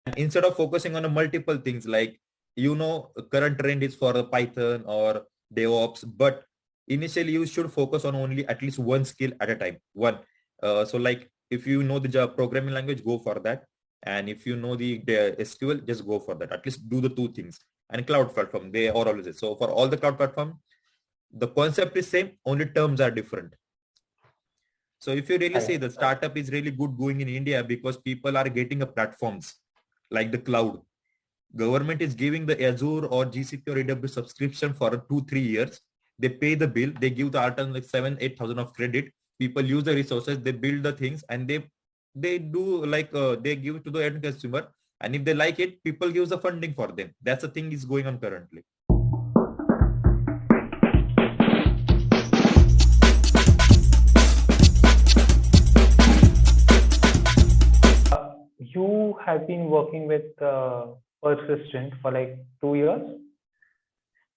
And instead of focusing on a multiple things like, current trend is for Python or DevOps, but initially you should focus on only at least one skill at a time. One. So like if you know the Java programming language, go for that. And if you know the SQL, just go for that. At least do the two things. And cloud platform, they are always it. So for all the cloud platform, the concept is same, only terms are different. So if you really say the startup is really good going in India because people are getting a platforms like the cloud. Government is giving the Azure or GCP or AWS subscription for 2-3 years. They pay the bill. They give the alternate like 7,000-8,000 of credit. People use the resources. They build the things and they do like they give it to the end consumer. And if they like it, people give the funding for them. That's the thing is going on currently. You have been working with Persistent for like 2 years,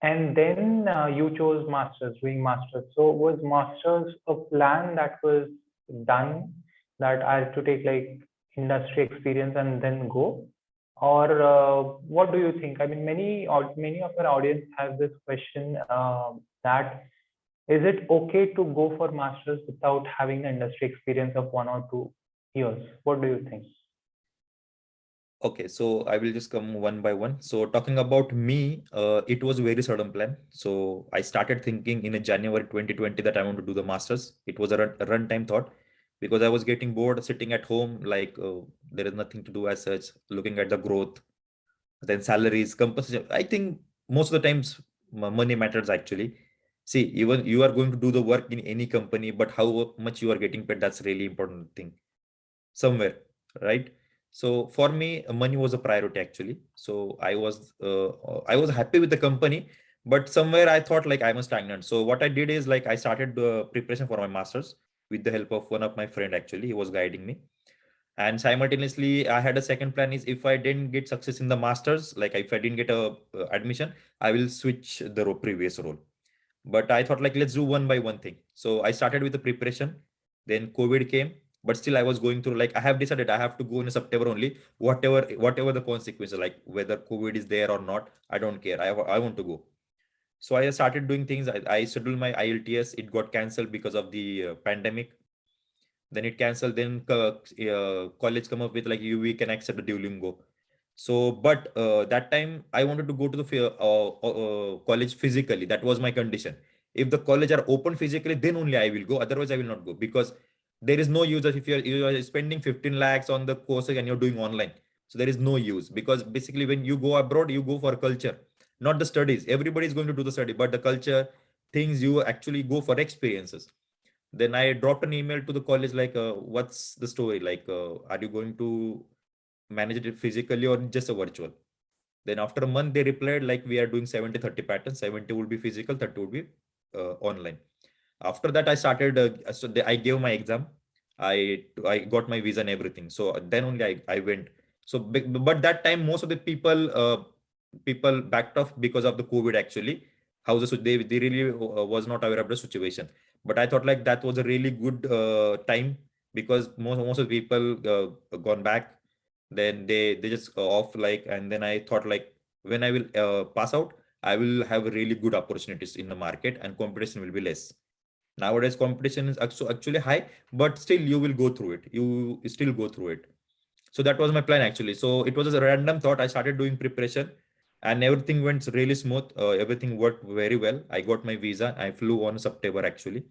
and then you chose doing masters. So was masters a plan that was done, that I have to take like industry experience and then go, or what do you think? I mean, many of our audience have this question, that is it okay to go for masters without having the industry experience of 1 or 2 years? What do you think? Okay, so I will just come one by one. So talking about me, it was a very sudden plan. So I started thinking in a January 2020 that I want to do the masters. It was a runtime thought because I was getting bored sitting at home, like there is nothing to do as such, looking at the growth, then salaries, compensation. I think most of the times money matters actually. See, even you are going to do the work in any company, but how much you are getting paid, that's really important thing somewhere, right? So for me, money was a priority actually. So I was happy with the company, but somewhere I thought like I'm a stagnant. So what I did is like I started the preparation for my masters with the help of one of my friend. Actually, he was guiding me, and simultaneously I had a second plan is if I didn't get success in the masters, like if I didn't get a admission, I will switch the previous role. But I thought like let's do one by one thing. So I started with the preparation, then COVID came, but still I was going through like I have decided I have to go in September only, whatever the consequences, like whether COVID is there or not, I don't care. I want to go. So I started doing things. I scheduled my IELTS. It got cancelled because of the pandemic. Then it canceled. Then college come up with like we can accept the Duolingo. So, but that time I wanted to go to the college physically. That was my condition. If the college are open physically, then only I will go. Otherwise, I will not go because there is no use if you are spending 15 lakhs on the courses and you're doing online. So there is no use because basically when you go abroad, you go for culture, not the studies. Everybody is going to do the study, but the culture things you actually go for experiences. Then I dropped an email to the college like, what's the story? Like, are you going to manage it physically or just a virtual? Then after a month, they replied like, we are doing 70-30 patterns. 70 would be physical, 30 would be online. After that, I started, I gave my exam. I got my visa and everything. So then only I went. So, but that time, most of the people backed off because of the COVID actually. How they really was not aware of the situation. But I thought like that was a really good time because most of the people gone back. Then they just off like, and then I thought like when I will pass out, I will have really good opportunities in the market and competition will be less. Nowadays competition is actually high, but still you will go through it. You still go through it. So that was my plan actually. So it was a random thought. I started doing preparation and everything went really smooth. Everything worked very well. I got my visa. I flew on September actually.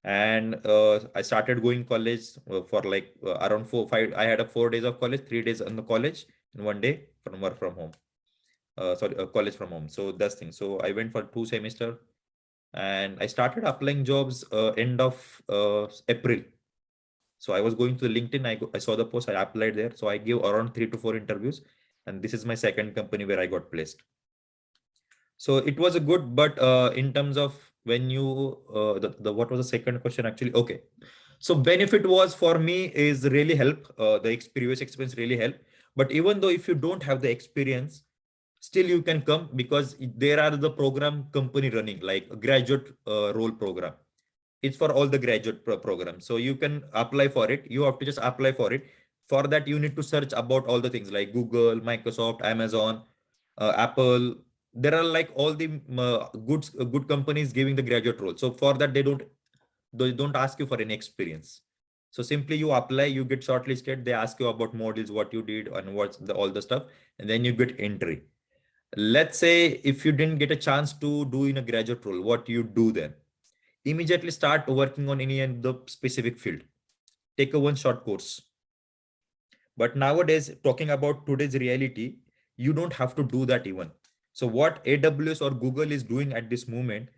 And I started going college for like around 4-5. I had a 4 days of college, 3 days in the college, and 1 day from work from home. College from home. So that's thing. So I went for 2 semesters and I started applying jobs end of April. So I was going to LinkedIn. I saw the post. I applied there. So I gave around 3 to 4 interviews, and this is my second company where I got placed. So it was a good, but in terms of when you the what was the second question actually? Okay, so benefit was for me is really help. The previous experience really help. But even though if you don't have the experience, still you can come because there are the program company running like a graduate role program. It's for all the graduate programs. So you can apply for it. You have to just apply for it. For that, you need to search about all the things like Google, Microsoft, Amazon, Apple. There are like all the good companies giving the graduate role. So for that, they don't ask you for any experience. So simply you apply, you get shortlisted. They ask you about modules, what you did, and what's all the stuff, and then you get entry. Let's say if you didn't get a chance to do in a graduate role, what you do then? Immediately start working on any and the specific field. Take a one short course. But nowadays, talking about today's reality, you don't have to do that even. So what AWS or Google is doing at this moment,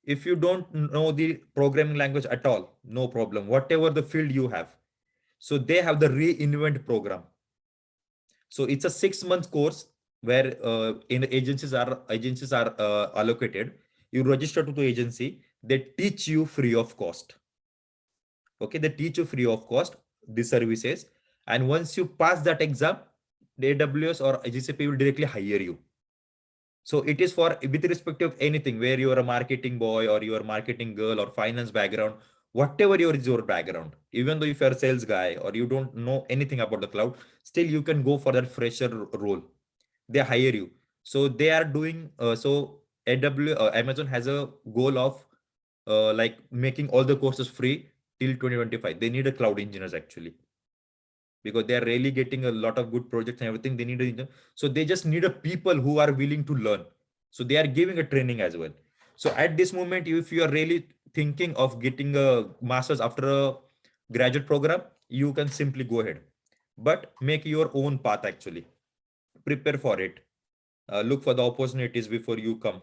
if you don't know the programming language at all, no problem. Whatever the field you have, so they have the reinvent program. So it's a 6 month course where in agencies are allocated. You register to the agency. They teach you free of cost. Okay, they teach you free of cost the services, and once you pass that exam, the AWS or GCP will directly hire you. So it is for with respect of anything where you are a marketing boy or you are a marketing girl or finance background, whatever your background, even though if you're a sales guy or you don't know anything about the cloud, still you can go for that fresher role. They hire you. So they are doing Amazon has a goal of like making all the courses free till 2025. They need a cloud engineers actually, because they are really getting a lot of good projects and everything. They need a, so they just need a people who are willing to learn. So they are giving a training as well. So at this moment, if you are really thinking of getting a master's after a graduate program, you can simply go ahead, but make your own path actually. Prepare for it. Look for the opportunities before you come.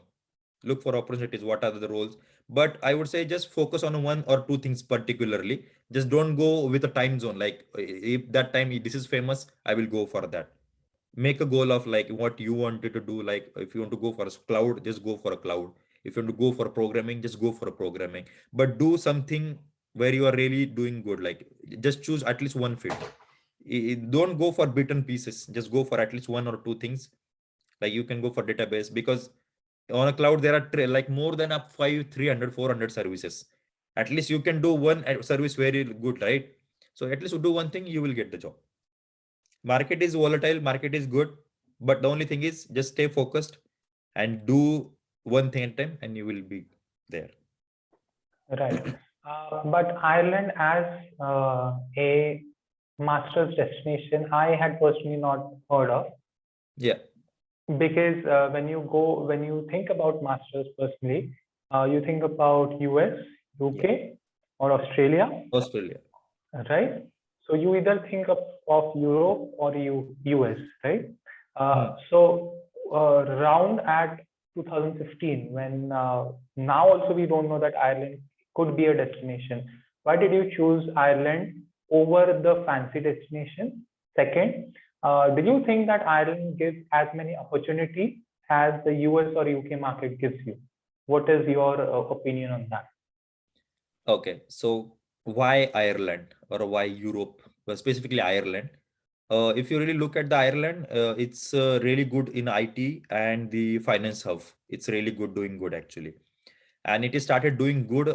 Look for opportunities. What are the roles? But I would say just focus on one or two things particularly. Just don't go with a time zone. Like if that time this is famous, I will go for that. Make a goal of like what you wanted to do. Like if you want to go for a cloud, just go for a cloud. If you want to go for programming, just go for a programming. But do something where you are really doing good. Like just choose at least one field. Don't go for bit and pieces. Just go for at least one or two things. Like you can go for database, because on a cloud there are like more than up 300 400 services. At least you can do one service very good, right? So at least you do one thing, you will get the job. Market is volatile, market is good, but the only thing is just stay focused and do one thing at a time, and you will be there. Right. But Ireland as a master's destination, I had personally not heard of, Yeah. because when you think about masters personally, you think about US, Yeah. UK, or Australia, Australia. right? So you either think of Europe or US, right? Hmm. Around at 2015, when now also we don't know that Ireland could be a destination. Why did you choose Ireland over the fancy destination? Second, do you think that Ireland gives as many opportunities as the US or UK market gives you? What is your opinion on that? Okay, so why Ireland or why Europe, but specifically Ireland? If you really look at the Ireland, it's really good in IT and the finance hub. It's really good, doing good actually. And it is started doing good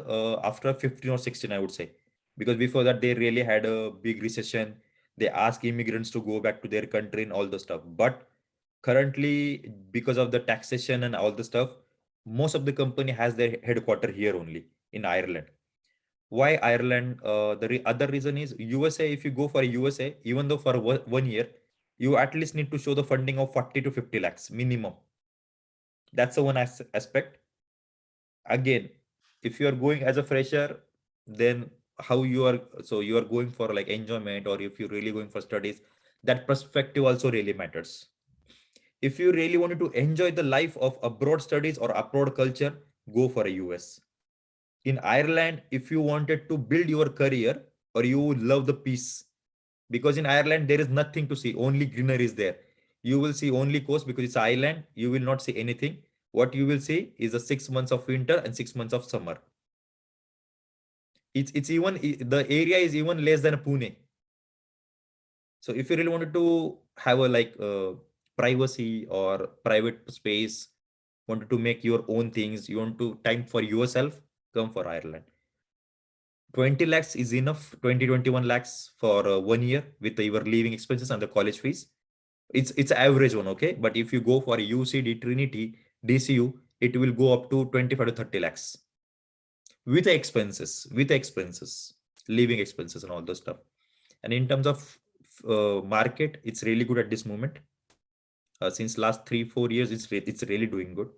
after 15 or 16, I would say, because before that they really had a big recession. They ask immigrants to go back to their country and all the stuff. But currently, because of the taxation and all the stuff, most of the company has their headquarter here only in Ireland. Why Ireland? The other reason is USA. If you go for USA, even though for 1 year, you at least need to show the funding of 40 to 50 lakhs minimum. That's the one aspect. Again, if you are going as a fresher, then how you are, so you are going for like enjoyment, or if you're really going for studies, that perspective also really matters. If you really wanted to enjoy the life of abroad studies or abroad culture, go for a US. In Ireland, if you wanted to build your career or you love the peace, because in Ireland there is nothing to see, only greenery is there. You will see only coast because it's island. You will not see anything. What you will see is the 6 months of winter and 6 months of summer. It's even the area is even less than Pune. So if you really wanted to have a like privacy or private space, wanted to make your own things, you want to time for yourself, come for Ireland. 20 lakhs is enough, 20-21 lakhs for 1 year with your living expenses and the college fees. It's average one, okay? But if you go for UCD, Trinity, DCU, it will go up to 25 to 30 lakhs with expenses, living expenses and all those stuff. And in terms of market, it's really good at this moment. Since last 3-4 years, it's really doing good.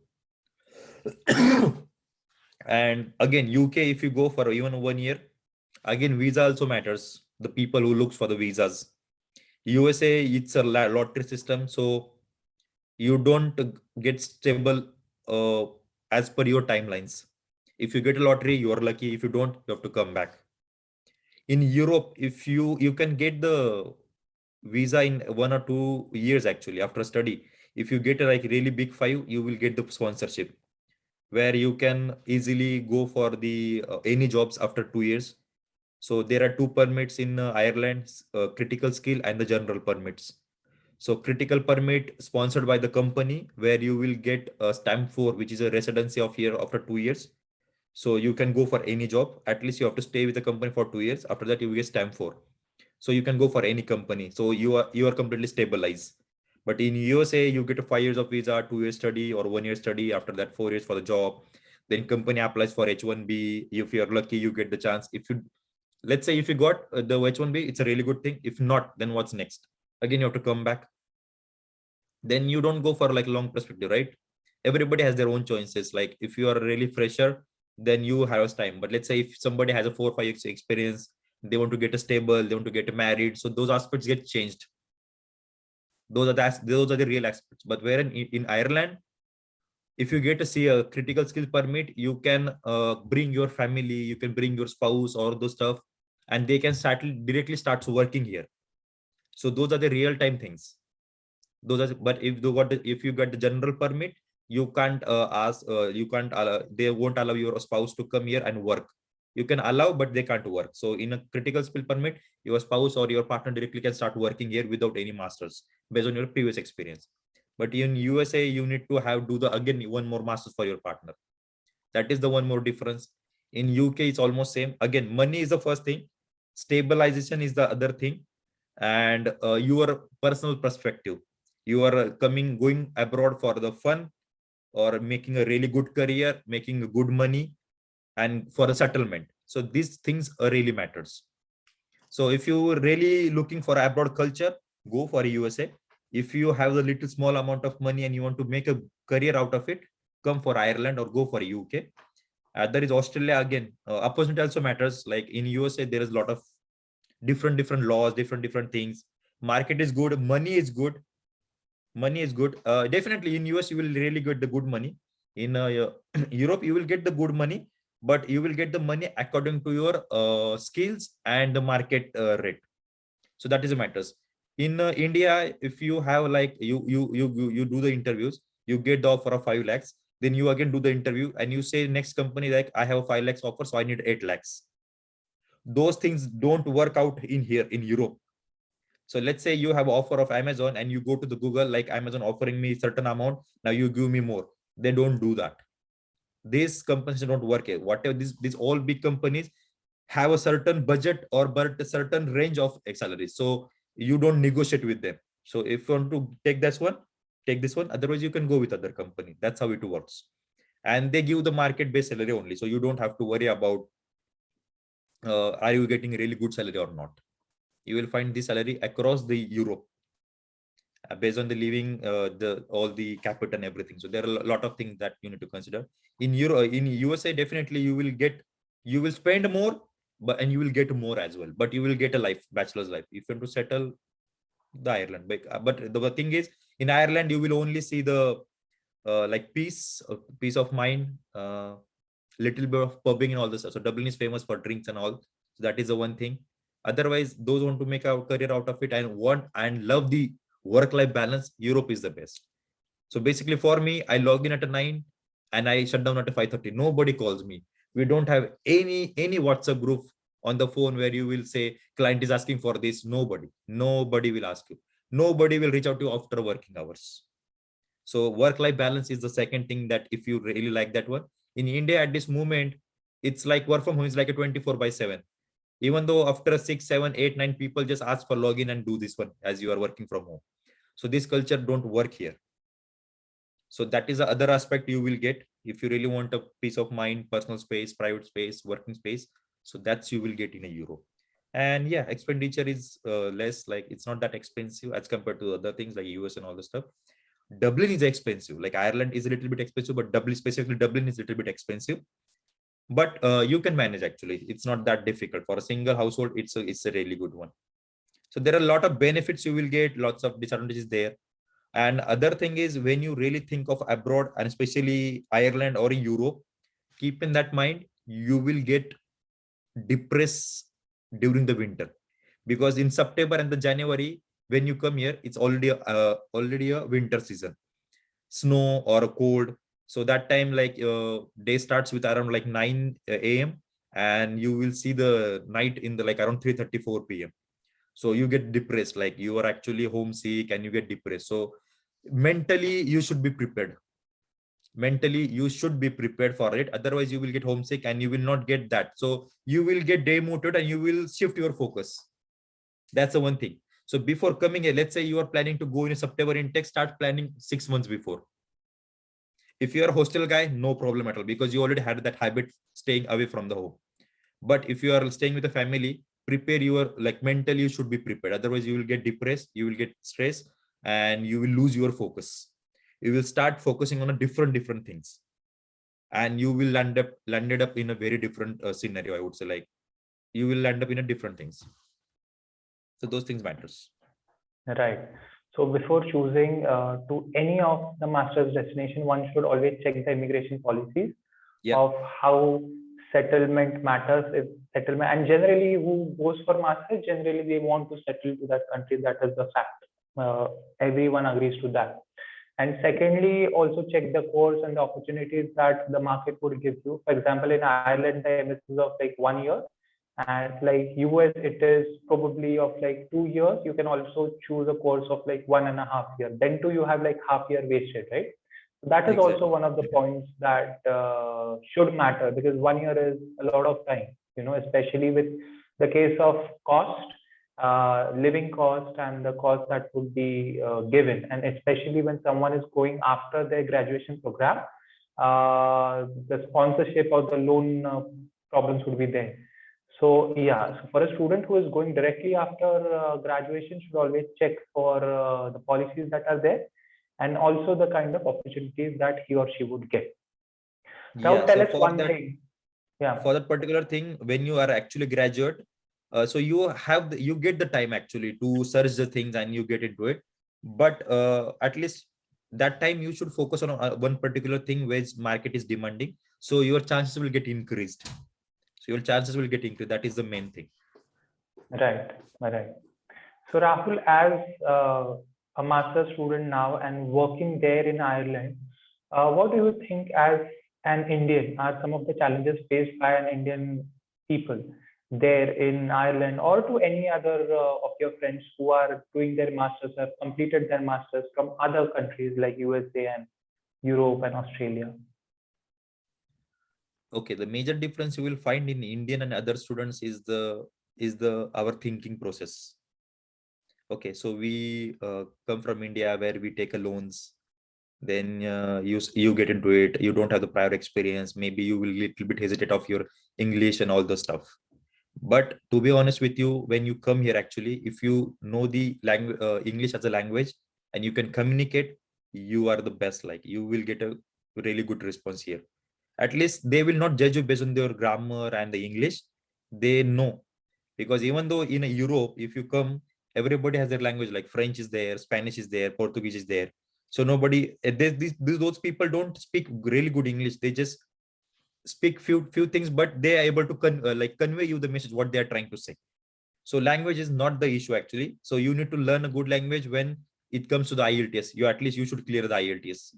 And again, UK, if you go for even 1 year, again, visa also matters. The people who looks for the visas. USA, it's a lottery system, so you don't get stable uh, as per your timelines. If you get a lottery, you are lucky. If you don't, you have to come back. In Europe, if you can get the visa in 1 or 2 years actually after study. If you get a like really big five, you will get the sponsorship where you can easily go for the any jobs after 2 years. So there are two permits in Ireland, critical skill and the general permits. So critical permit sponsored by the company where you will get a stamp 4, which is a residency of here after 2 years. So you can go for any job. At least you have to stay with the company for 2 years. After that, you will get stamp 4. So you can go for any company. So you are completely stabilized. But in USA, you get a 5 years of visa, 2 years study or 1 year study. After that, 4 years for the job. Then company applies for H1B. If you're lucky, you get the chance. If you let's say if you got the H1B, it's a really good thing. If not, then what's next? Again, you have to come back. Then you don't go for like long perspective, right? Everybody has their own choices. Like if you are really fresher, then you have time. But let's say if somebody has a 4 or 5 years experience, they want to get a stable, they want to get married, so those aspects get changed. Those are the real aspects. But where in Ireland, if you get to see a critical skill permit, you can bring your family, you can bring your spouse or those stuff, and they can start directly starts working here. So those are the real time things. Those are, but if you got the general permit, you can't ask you can't they won't allow your spouse to come here and work. You can allow, but they can't work. So in a critical skill permit, your spouse or your partner directly can start working here without any masters based on your previous experience. But in USA, you need to have do the again one more masters for your partner. That is the one more difference. In UK, it's almost same. Again, money is the first thing, stabilization is the other thing, and your personal perspective. You are going abroad for the fun or making a really good career, making good money, and for a settlement. So these things really matters. So if you really looking for abroad culture, go for USA. If you have a little small amount of money and you want to make a career out of it, come for Ireland or go for UK. There is Australia again. Opportunity also matters. Like in USA, there is a lot of different laws, different things. Market is good, money is good. Money is good. Definitely in US, you will really get the good money. In Europe, you will get the good money, but you will get the money according to your skills and the market rate. So that is the matters. In India, if you have like you do the interviews, you get the offer of 5 lakhs. Then you again do the interview and you say next company like I have a 5 lakhs offer, so I need 8 lakhs. Those things don't work out in here in Europe. So let's say you have offer of Amazon and you go to the Google, like Amazon offering me certain amount, now you give me more. They don't do that. These companies don't work here. Whatever these all big companies have a certain budget or but a certain range of salaries. So you don't negotiate with them. So if you want to take this one, take this one. Otherwise, you can go with other company. That's how it works. And they give the market-based salary only. So you don't have to worry about are you getting really good salary or not. You will find the salary across the Europe based on the living the all the capital and everything. So there are a lot of things that you need to consider. In in USA, definitely you will spend more, but and you will get more as well. But you will get a life, bachelor's life, if you want to settle the Ireland. But the thing is, in Ireland, you will only see the like peace of mind, little bit of pubbing and all this stuff. So Dublin is famous for drinks and all. So that is the one thing. Otherwise, those want to make a career out of it and want and love the work-life balance, Europe is the best. So basically, for me, I log in at 9 and I shut down at 5:30. Nobody calls me. We don't have any WhatsApp group on the phone where you will say client is asking for this. Nobody will ask you. Nobody will reach out to you after working hours. So work-life balance is the second thing that if you really like that one. In India at this moment, It's like work from home is like a 24/7. Even though after 6, 7, 8, 9 people just ask for login and do this one as you are working from home. So this culture don't work here. So that is the other aspect you will get if you really want a peace of mind, personal space, private space, working space. So that's you will get in a Europe. And yeah, expenditure is less, like it's not that expensive as compared to other things like US and all the stuff. Dublin is expensive. Like Ireland is a little bit expensive, but Dublin, specifically Dublin, is a little bit expensive. But you can manage actually. It's not that difficult for a single household. It's a really good one. So there are a lot of benefits you will get, lots of disadvantages there. And other thing is when you really think of abroad and especially Ireland or Europe, keep in that mind you will get depressed during the winter, because in September and the January when you come here, it's already a winter season, snow or a cold. So that time like day starts with around like 9 a.m. and you will see the night in the like around 3:34 p.m. So you get depressed, like you are actually homesick and you get depressed. So mentally you should be prepared. Mentally you should be prepared for it, otherwise you will get homesick and you will not get that. So you will get demotivated and you will shift your focus. That's the one thing. So before coming here, let's say you are planning to go in September intake, start planning 6 months before. If you are a hostel guy, no problem at all, because you already had that habit staying away from the home. But if you are staying with a family, prepare your, like mentally you should be prepared, otherwise you will get depressed, you will get stressed, and you will lose your focus. You will start focusing on a different things, and you will landed up in a very different scenario, I would say. Like you will end up in a different things. So those things matters. Right. So before choosing to any of the master's destination, one should always check the immigration policies Yeah, of how settlement matters. If settlement, and generally who goes for masters, generally they want to settle to that country. That is the fact. Everyone agrees to that. And secondly, also check the course and the opportunities that the market would give you. For example, in Ireland, the MS is of like 1 year, and like US, it is probably of like 2 years. You can also choose a course of like 1.5 year. Then too, you have like half year wasted, right? So that is also exactly. one of the points that should matter, because 1 year is a lot of time, especially with the case of cost, living cost, and the cost that would be given. And especially when someone is going after their graduation program, the sponsorship or the loan problems would be there. So yeah, so for a student who is going directly after graduation, should always check for the policies that are there, and also the kind of opportunities that he or she would get. Now Yeah, tell so us one thing. Yeah, for that particular thing, when you are actually graduate, so you have you get the time actually to search the things and you get into it. But at least that time you should focus on one particular thing which market is demanding, so your chances will get increased. So your chances will get increased. That is the main thing. right, right. So Rahul, as a master student now and working there in Ireland, what do you think as an Indian are some of the challenges faced by an Indian people there in Ireland, or to any other of your friends who are doing their masters, have completed their masters from other countries like USA and Europe and Australia? Okay, the major difference you will find in Indian and other students is the our thinking process. Okay, so we come from India where we take a loans, then you get into it. You don't have the prior experience. Maybe you will little bit hesitate of your English and all the stuff. But to be honest with you, when you come here, actually, if you know the language, English as a language, and you can communicate, you are the best. Like you will get a really good response here. At least they will not judge you based on their grammar and the English. They know, because even though in Europe, if you come, everybody has their language. Like French is there, Spanish is there, Portuguese is there. So nobody, those people don't speak really good English. They just speak few things, but they are able to like convey you the message what they are trying to say. So language is not the issue actually. So you need to learn a good language when it comes to the IELTS. You at least you should clear the IELTS.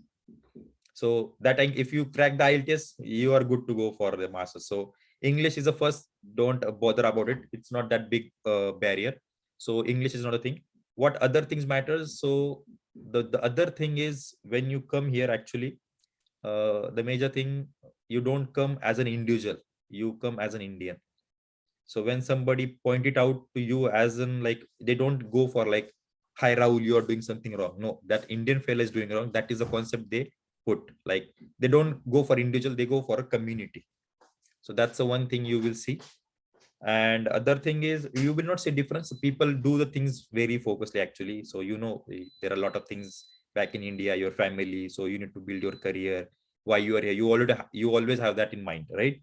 So that time, if you crack the IELTS, you are good to go for the masters. So English is the first. Don't bother about it. It's not that big barrier. So English is not a thing. What other things matters? So the other thing is when you come here, actually, the major thing, you don't come as an individual. you come as an Indian. So when somebody point it out to you as in like, they don't go for like, hi Rahul, you are doing something wrong. No, that Indian fella is doing wrong. That is the concept they put. Like they don't go for individual, they go for a community. So that's the one thing you will see. And other thing is, you will not see difference. People do the things very focusedly actually. So there are a lot of things back in India, your family, so you need to build your career, why you are here, you always have that in mind, right?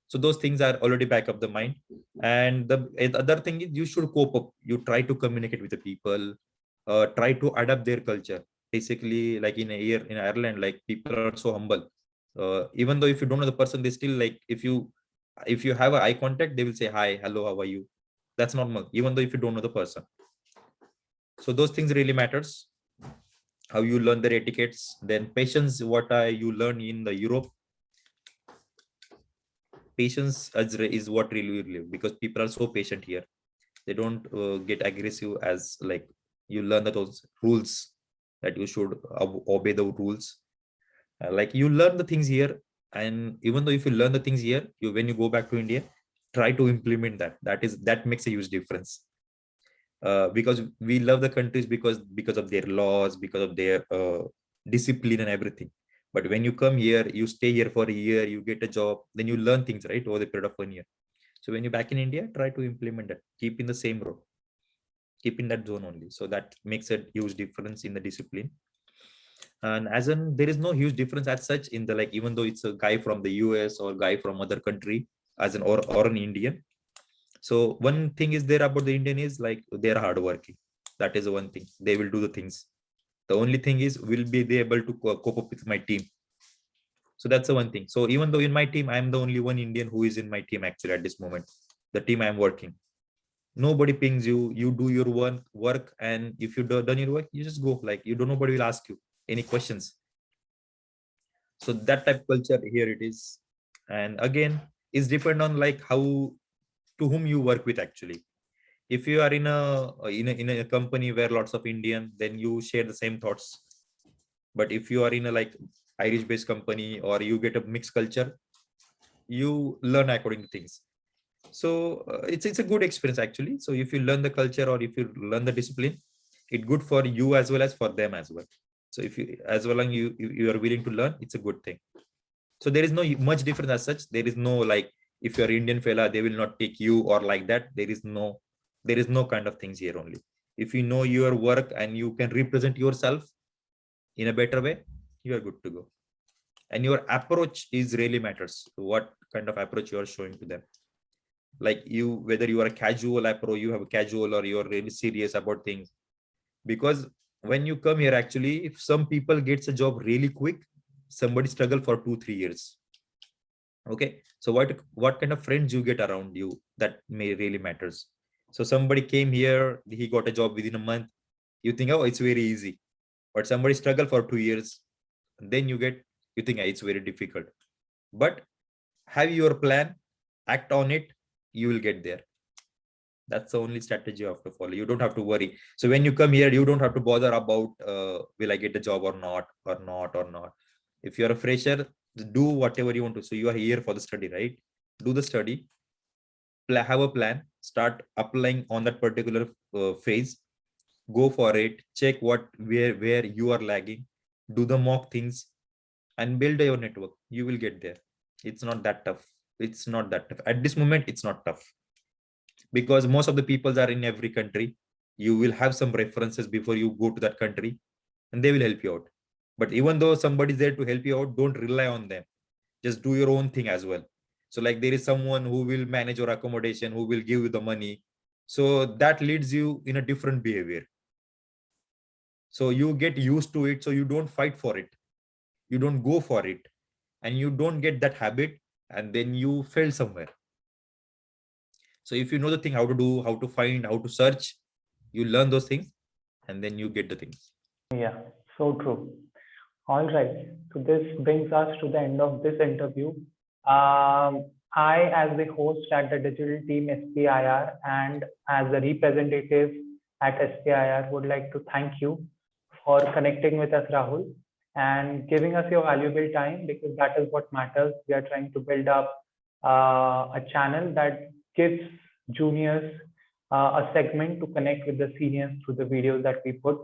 So those things are already back of the mind. And the other thing is, you should cope up, you try to communicate with the people, try to adapt their culture. Basically, like in Ireland, like people are so humble. Even though if you don't know the person, they still like, if you have a eye contact, they will say hi, hello, how are you. That's normal, even though if you don't know the person. So those things really matters, how you learn their etiquettes. Then patience, you learn in the Europe. Patience is what really will live, because people are so patient here. They don't get aggressive, as like, you learn that those rules, that you should obey the rules. Like you learn the things here. And even though if you learn the things here, when you go back to India, try to implement that. That makes a huge difference. Because we love the countries because of their laws, because of their discipline and everything. But when you come here, you stay here for a year, you get a job, then you learn things, right, over the period of 1 year. So when you're back in India, try to implement that, keep in the same road, keep in that zone only. So that makes a huge difference in the discipline. And as in, there is no huge difference as such in the, like, even though it's a guy from the US or guy from other country, as an or an Indian. So one thing is there about the Indian is like, they're hardworking. That is the one thing. They will do the things. The only thing is, will be they able to cope up with my team. So that's the one thing. So even though in my team, I'm the only one Indian who is in my team actually at this moment, the team I'm working. Nobody pings you. You do your work, and if you done your work, you just go. Like you don't. Nobody will ask you any questions. So that type of culture here it is. And again, it's depend on like how, to whom you work with actually. If you are in a company where lots of Indian, then you share the same thoughts. But if you are in a like Irish based company, or you get a mixed culture, you learn according to things. So it's a good experience actually. So if you learn the culture, or if you learn the discipline, it's good for you as well as for them as well. So if you, as well as you are willing to learn, it's a good thing. So there is no much difference as such. There is no like, if you're Indian fella, they will not take you, or like that. There is no kind of things here only. If you know your work and you can represent yourself in a better way, you are good to go. And your approach is really matters, what kind of approach you are showing to them. Like whether you are a casual approach, you have a casual, or you're really serious about things. Because when you come here actually, if some people gets a job really quick, somebody struggle for 2-3 years. Okay, so what kind of friends you get around you, that may really matters. So somebody came here, he got a job within a month, you think, oh, it's very easy. But somebody struggle for 2 years, then you think, it's very difficult. But have your plan, act on it, you will get there. That's the only strategy you have to follow. You don't have to worry. So when you come here, you don't have to bother about will I get a job or not. If you're a fresher, do whatever you want to. So you are here for the study, right? Do the study, have a plan, start applying on that particular phase, go for it, check where you are lagging, do the mock things, and build your network. You will get there. It's not that tough. It's not that tough at this moment. It's not tough, because most of the people are in every country. You will have some references before you go to that country, and they will help you out. But even though somebody is there to help you out, don't rely on them. Just do your own thing as well. So like, there is someone who will manage your accommodation, who will give you the money. So that leads you in a different behavior. So you get used to it, so you don't fight for it, you don't go for it, and you don't get that habit, and then you fail somewhere. So if you know the thing, how to do, how to find, how to search, you learn those things, and then you get the things. Yeah, so true. All right. So this brings us to the end of this interview. I, as the host at the digital team SP&IR and as the representative at SP&IR, would like to thank you for connecting with us, Rahul, and giving us your valuable time, because that is what matters. We are trying to build up a channel that gives juniors a segment to connect with the seniors through the videos that we put.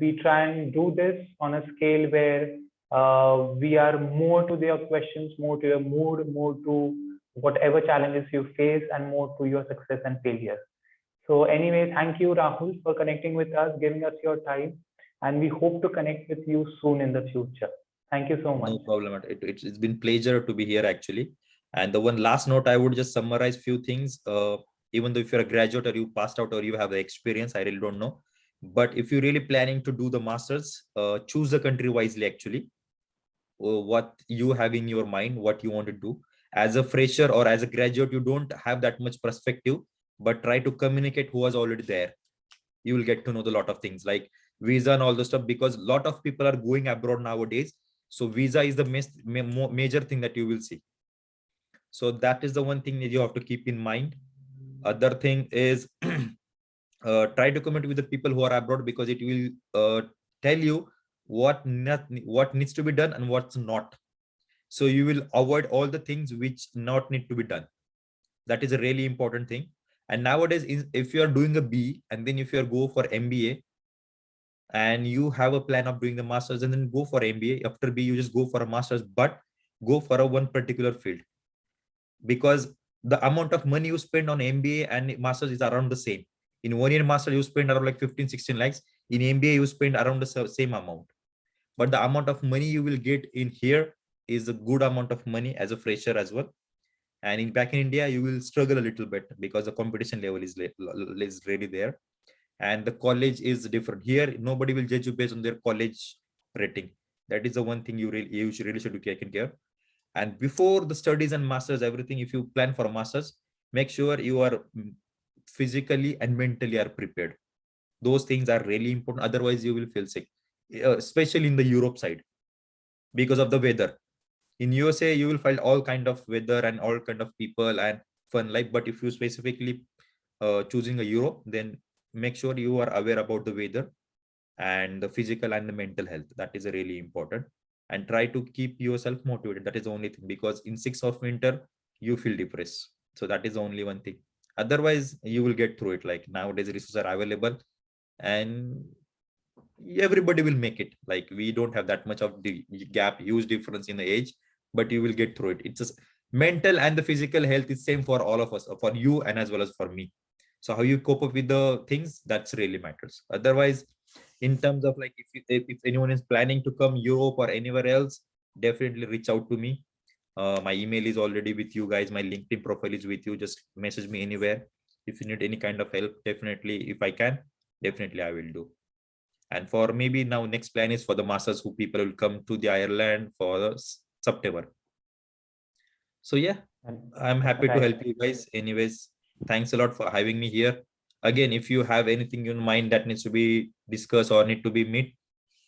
We try and do this on a scale where we are more to their questions, more to your mood, more to whatever challenges you face, and more to your success and failures. So anyway, thank you, Rahul, for connecting with us, giving us your time, and we hope to connect with you soon in the future. Thank you so much. No problem. It's been pleasure to be here actually. And the one last note, I would just summarize few things. Even though if you're a graduate or you passed out or you have the experience, I really don't know. But if you're really planning to do the masters, choose the country wisely actually. What you have in your mind, what you want to do. As a fresher or as a graduate, you don't have that much perspective, but try to communicate who was already there. You will get to know a lot of things like visa and all the stuff, because a lot of people are going abroad nowadays. So visa is the major thing that you will see. So that is the one thing that you have to keep in mind. Other thing is try to communicate with the people who are abroad, because it will tell you what needs to be done and what's not. So you will avoid all the things which not need to be done. That is a really important thing. And nowadays, if you are doing a B and then if you are go for MBA and you have a plan of doing the masters and then go for MBA, after B you just go for a masters, but go for a one particular field, because the amount of money you spend on MBA and masters is around the same. In 1 year master you spend around like 15-16 lakhs. In MBA you spend around the same amount, but the amount of money you will get in here is a good amount of money as a fresher as well. And in back in India you will struggle a little bit because the competition level is really there, and the college is different. Here nobody will judge you based on their college rating. That is the one thing you really should be taken care. And before the studies and masters, everything, if you plan for a masters, make sure you are physically and mentally are prepared. Those things are really important, otherwise you will feel sick, especially in the Europe side, because of the weather. In USA you will find all kind of weather and all kind of people and fun life, but if you specifically choosing a Europe, then make sure you are aware about the weather and the physical and the mental health. That is really important. And try to keep yourself motivated. That is the only thing, because in 6 of winter you feel depressed. So that is the only one thing. Otherwise you will get through it. Like nowadays resources are available and everybody will make it. Like we don't have that much of the gap, huge difference in the age, but you will get through it. It's just mental and the physical health is same for all of us, for you and as well as for me. So how you cope up with the things, that's really matters. Otherwise, in terms of like if anyone is planning to come Europe or anywhere else, definitely reach out to me. My email is already with you guys, my LinkedIn profile is with you. Just message me anywhere if you need any kind of help. Definitely, if I can, definitely I will do. And for maybe now next plan is for the masters, who people will come to the Ireland for the September. So yeah, I'm happy to Right. help you guys. Anyways, thanks a lot for having me here. Again, if you have anything in mind that needs to be discussed or need to be met,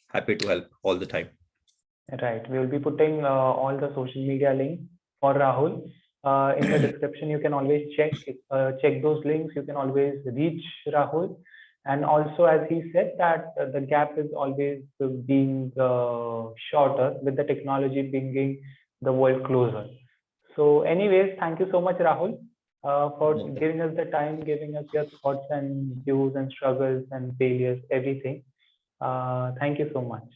happy to help all the time. Right. We will be putting all the social media links for Rahul in the description. You can always check those links. You can always reach Rahul. And also, as he said, that the gap is always being shorter with the technology bringing the world closer. So, anyways, thank you so much, Rahul, for No problem. giving us the time, giving us your thoughts and views and struggles and failures, everything. Thank you so much.